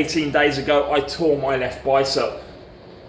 18 days ago, I tore my left bicep.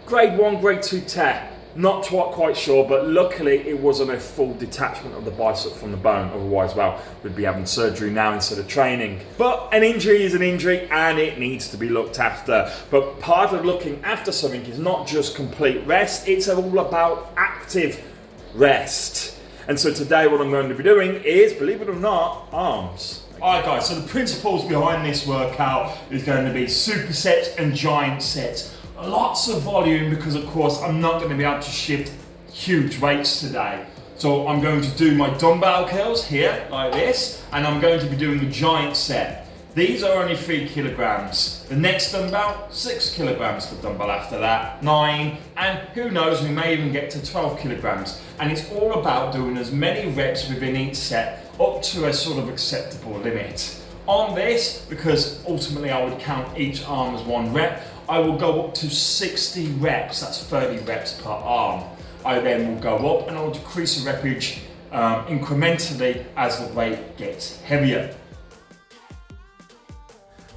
Grade 1, grade 2 tear. Not quite sure, but luckily it wasn't a full detachment of the bicep from the bone. Otherwise, well, we'd be having surgery now instead of training. But an injury is an injury and it needs to be looked after. But part of looking after something is not just complete rest, it's all about active rest. And so today what I'm going to be doing is, believe it or not, arms. Alright guys, so the principles behind this workout is going to be supersets and giant sets. Lots of volume because of course I'm not going to be able to shift huge weights today. So I'm going to do my dumbbell curls here like this, and I'm going to be doing the giant set. These are only 3 kilograms. The next dumbbell, 6 kilograms. The dumbbell after that, 9, and who knows, we may even get to 12 kilograms. And it's all about doing as many reps within each set up to a sort of acceptable limit. On this, because ultimately I would count each arm as 1 rep, I will go up to 60 reps, that's 30 reps per arm. I then will go up and I will decrease the repage incrementally as the weight gets heavier.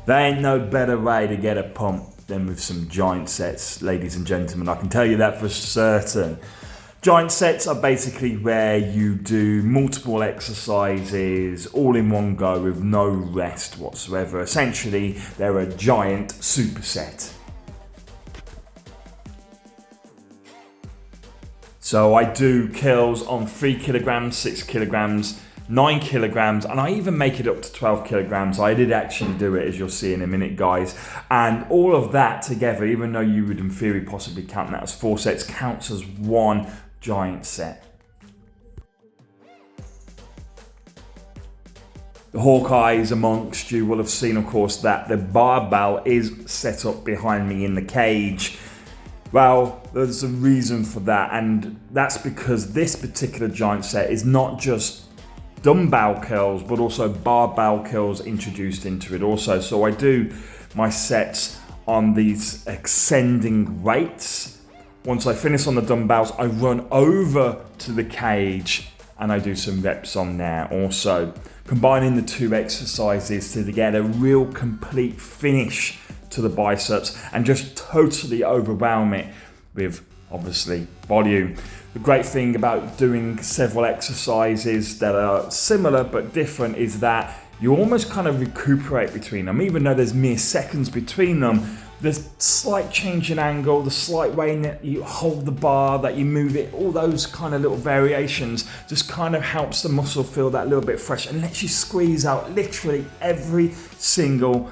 There ain't no better way to get a pump than with some giant sets, ladies and gentlemen. I can tell you that for certain. Giant sets are basically where you do multiple exercises all in one go with no rest whatsoever. Essentially, they're a giant superset. So I do curls on 3 kilograms, 6 kilograms, 9 kilograms, and I even make it up to 12 kilograms. I did actually do it, as you'll see in a minute, guys. And all of that together, even though you would in theory possibly count that as 4 sets, counts as 1 giant set. The Hawkeyes amongst you will have seen, of course, that the barbell is set up behind me in the cage. Well, there's a reason for that, and that's because this particular giant set is not just dumbbell curls, but also barbell curls introduced into it also. So I do my sets on these ascending weights. Once I finish on the dumbbells, I run over to the cage and I do some reps on there also. Combining the 2 exercises to get a real complete finish to the biceps and just totally overwhelm it with obviously volume. The great thing about doing several exercises that are similar but different is that you almost kind of recuperate between them. Even though there's mere seconds between them, the slight change in angle, the slight way that you hold the bar, that you move it, all those kind of little variations just kind of helps the muscle feel that little bit fresh and lets you squeeze out literally every single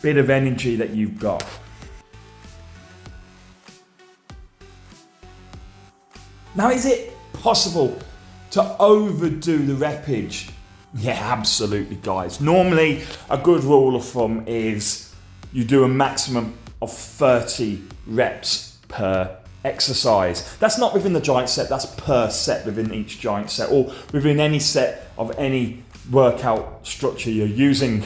bit of energy that you've got. Now, is it possible to overdo the repage? Yeah, absolutely, guys. Normally, a good rule of thumb is you do a maximum of 30 reps per exercise. That's not within the giant set, that's per set within each giant set, or within any set of any workout structure you're using.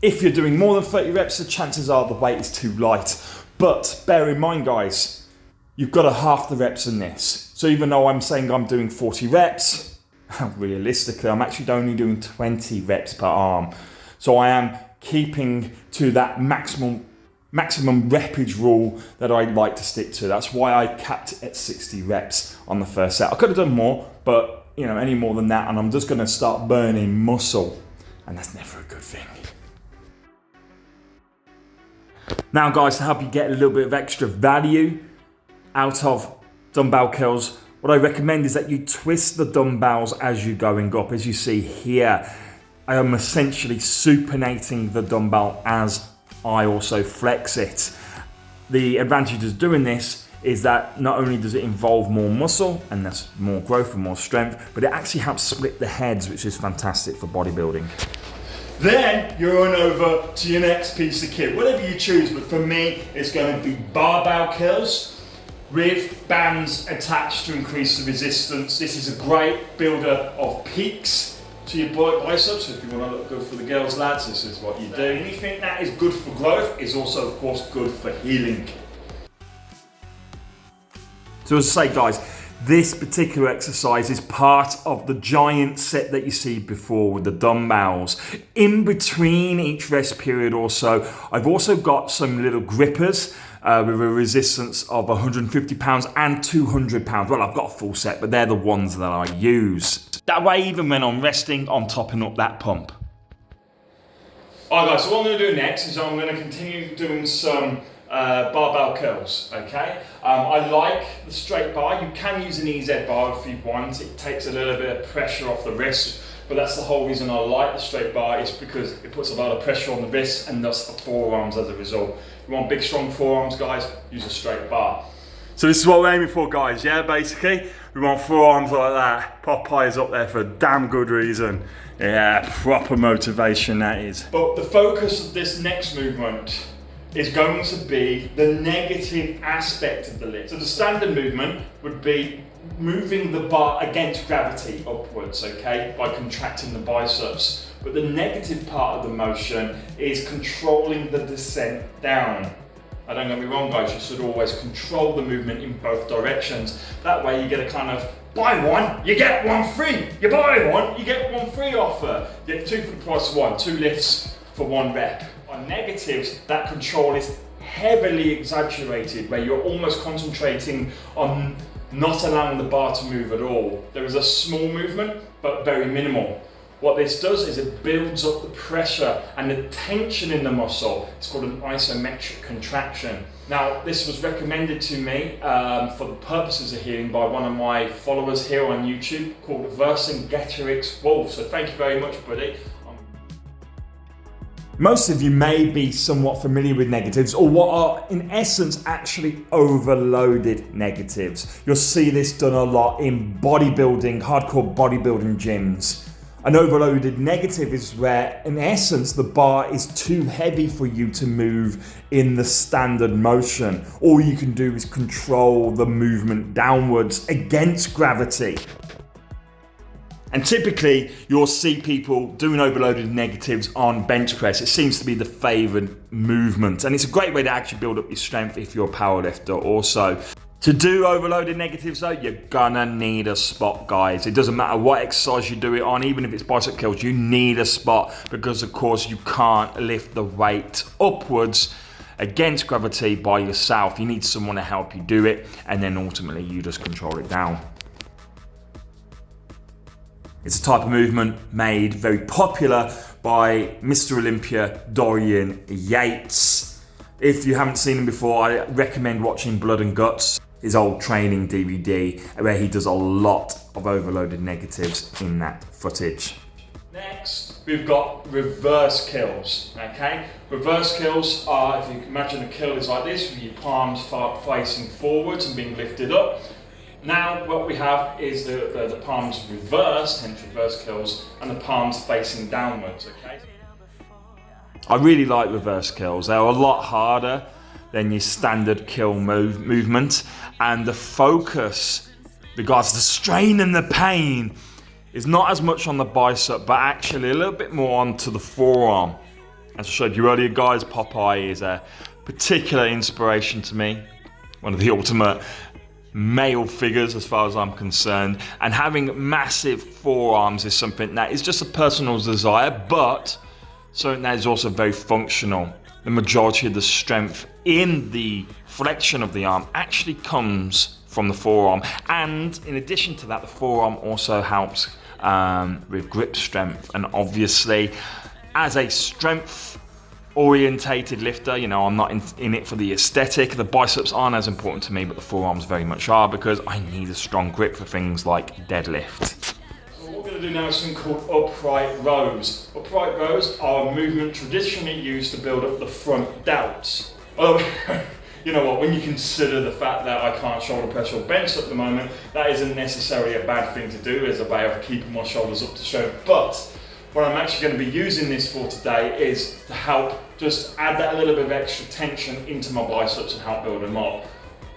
If you're doing more than 30 reps, the chances are the weight is too light. But bear in mind, guys, you've got to half the reps in this. So even though I'm saying I'm doing 40 reps, realistically, I'm actually only doing 20 reps per arm. So I am keeping to that maximum repage rule that I like to stick to. That's why I capped it at 60 reps on the first set. I could have done more, but you know, any more than that, and I'm just going to start burning muscle, and that's never a good thing. Now, guys, to help you get a little bit of extra value out of dumbbell curls, what I recommend is that you twist the dumbbells as you're going up. As you see here, I am essentially supinating the dumbbell as I also flex it. The advantage of doing this is that not only does it involve more muscle and that's more growth and more strength, but it actually helps split the heads, which is fantastic for bodybuilding. Then you run over to your next piece of kit, whatever you choose, but for me it's going to be barbell curls with bands attached to increase the resistance. This is a great builder of peaks to your biceps. If you want to look good for the girls, lads, this is what you do. Anything that is good for growth is also, of course, good for healing. So as I say, guys, This particular exercise is part of the giant set that you see before with the dumbbells. In between each rest period or so, I've also got some little grippers with a resistance of 150 pounds and 200 pounds. Well, I've got a full set, but they're the ones that I use. That way, even when I'm resting, I'm topping up that pump. Alright guys, so what I'm going to do next is I'm going to continue doing some barbell curls, okay? I like the straight bar. You can use an EZ bar if you want. It takes a little bit of pressure off the wrist, but that's the whole reason I like the straight bar, is because it puts a lot of pressure on the wrist and thus the forearms as a result. You want big strong forearms, guys, use a straight bar. So this is what we're aiming for, guys, yeah, basically. We want forearms like that. Popeye's up there for a damn good reason. Yeah, proper motivation that is. But the focus of this next movement is going to be the negative aspect of the lift. So the standard movement would be moving the bar against gravity upwards, okay, by contracting the biceps. But the negative part of the motion is controlling the descent down. Don't get me wrong, guys, you should always control the movement in both directions. That way you get a kind of buy one, you get one free. You buy one, you get one free offer. You get two for the price of one, 2 lifts for 1 rep. On negatives, that control is heavily exaggerated, where you're almost concentrating on not allowing the bar to move at all. There is a small movement, but very minimal. What this does is it builds up the pressure and the tension in the muscle. It's called an isometric contraction. Now, this was recommended to me for the purposes of healing by one of my followers here on YouTube called Vercingetorix Wolf. So thank you very much, buddy. Most of you may be somewhat familiar with negatives, or what are in essence actually overloaded negatives. You'll see this done a lot in bodybuilding, hardcore bodybuilding gyms. An overloaded negative is where, in essence, the bar is too heavy for you to move in the standard motion. All you can do is control the movement downwards against gravity. And typically, you'll see people doing overloaded negatives on bench press. It seems to be the favoured movement. And it's a great way to actually build up your strength if you're a powerlifter also. To do overloaded negatives though, you're gonna need a spot, guys. It doesn't matter what exercise you do it on, even if it's bicep curls, you need a spot, because of course you can't lift the weight upwards against gravity by yourself. You need someone to help you do it, and then ultimately you just control it down. It's a type of movement made very popular by Mr. Olympia Dorian Yates. If you haven't seen him before, I recommend watching Blood and Guts, his old training DVD, where he does a lot of overloaded negatives in that footage. Next, we've got reverse kills, okay? Reverse kills are, if you can imagine a kill is like this, with your palms facing forwards and being lifted up. Now what we have is the palms reversed, hence reverse kills, and the palms facing downwards, okay? I really like reverse kills. They're a lot harder than your standard kill movement, and the focus, regards the strain and the pain, is not as much on the bicep, but actually a little bit more onto the forearm. As I showed you earlier, guys, Popeye is a particular inspiration to me, one of the ultimate male figures as far as I'm concerned, and having massive forearms is something that is just a personal desire, but something that is also very functional. The majority of the strength in the flexion of the arm actually comes from the forearm, and in addition to that, the forearm also helps with grip strength. And obviously, as a strength orientated lifter, you know, I'm not in it for the aesthetic. The biceps aren't as important to me, but the forearms very much are, because I need a strong grip for things like deadlift. So what we're going to do now is something called upright rows. Upright rows are a movement traditionally used to build up the front delts. You know what, when you consider the fact that I can't shoulder press or bench at the moment, that isn't necessarily a bad thing to do as a way of keeping my shoulders up to strength. But what I'm actually going to be using this for today is to help just add that little bit of extra tension into my biceps and help build them up.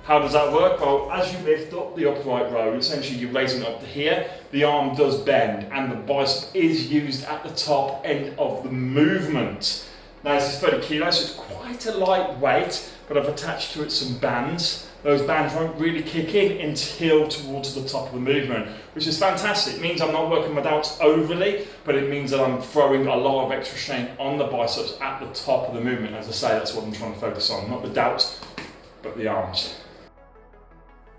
How does that work? Well, as you lift up the upright row, essentially you're raising up to here, the arm does bend and the bicep is used at the top end of the movement. Now this is 30 kilos, so it's quite a light weight, but I've attached to it some bands. Those bands won't really kick in until towards the top of the movement, which is fantastic. It means I'm not working my delts overly, but it means that I'm throwing a lot of extra strain on the biceps at the top of the movement. As I say, that's what I'm trying to focus on, not the delts, but the arms.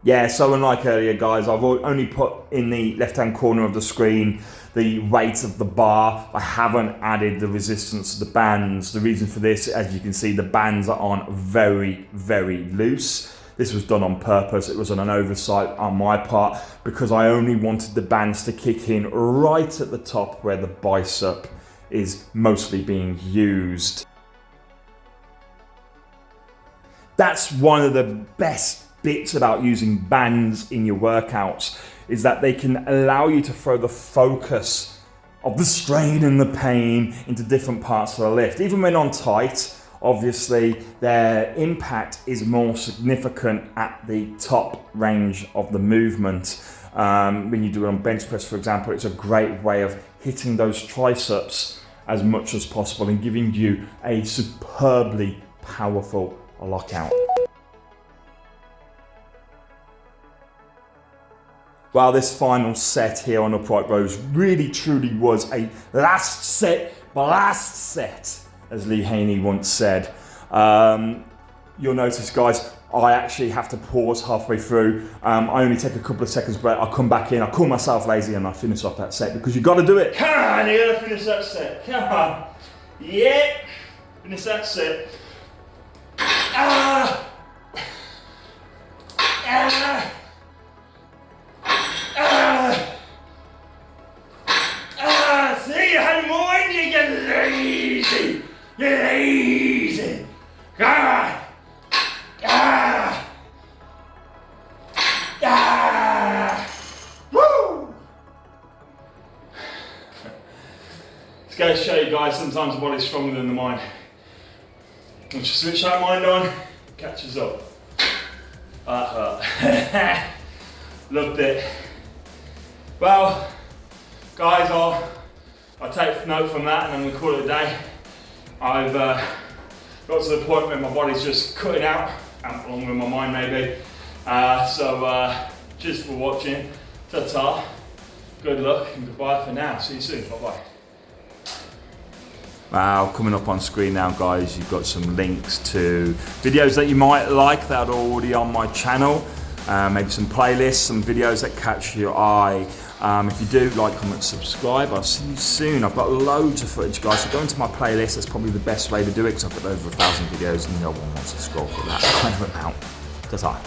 Yeah, so unlike earlier, guys, I've only put in the left-hand corner of the screen the weight of the bar. I haven't added the resistance of the bands. The reason for this, as you can see, the bands are on very, very loose. This was done on purpose. It was an oversight on my part because I only wanted the bands to kick in right at the top where the bicep is mostly being used. That's one of the best bits about using bands in your workouts, is that they can allow you to throw the focus of the strain and the pain into different parts of the lift. Even when on tight, obviously their impact is more significant at the top range of the movement. When you do it on bench press, for example, it's a great way of hitting those triceps as much as possible and giving you a superbly powerful lockout. Well, this final set here on upright rows really truly was a last set, blast set, as Lee Haney once said. You'll notice, guys, I actually have to pause halfway through. I only take a couple of seconds break. I'll come back in, I call myself lazy, and I finish off that set because you've got to do it. Come on, you got to finish that set. Come on. Yeah. Finish that set. Ah. Ah. See, you had more in you, you lazy. You're lazy. Come on. Ah. Ah. Woo. It's going to show you guys sometimes the body's stronger than the mind. Once you switch that mind on, it catches up. That hurt. Loved it. Well, guys, I'll take note from that and then we call it a day. I've got to the point where my body's just cutting out, along with my mind maybe. Just for watching. Ta-ta. Good luck and goodbye for now. See you soon. Bye-bye. Wow, coming up on screen now, guys, you've got some links to videos that you might like that are already on my channel. Maybe some playlists, some videos that catch your eye. If you do, like, comment, subscribe. I'll see you soon. I've got loads of footage, guys, so go into my playlist. That's probably the best way to do it because I've got over 1,000 videos and no one wants to scroll for that kind of amount. Ta-ta.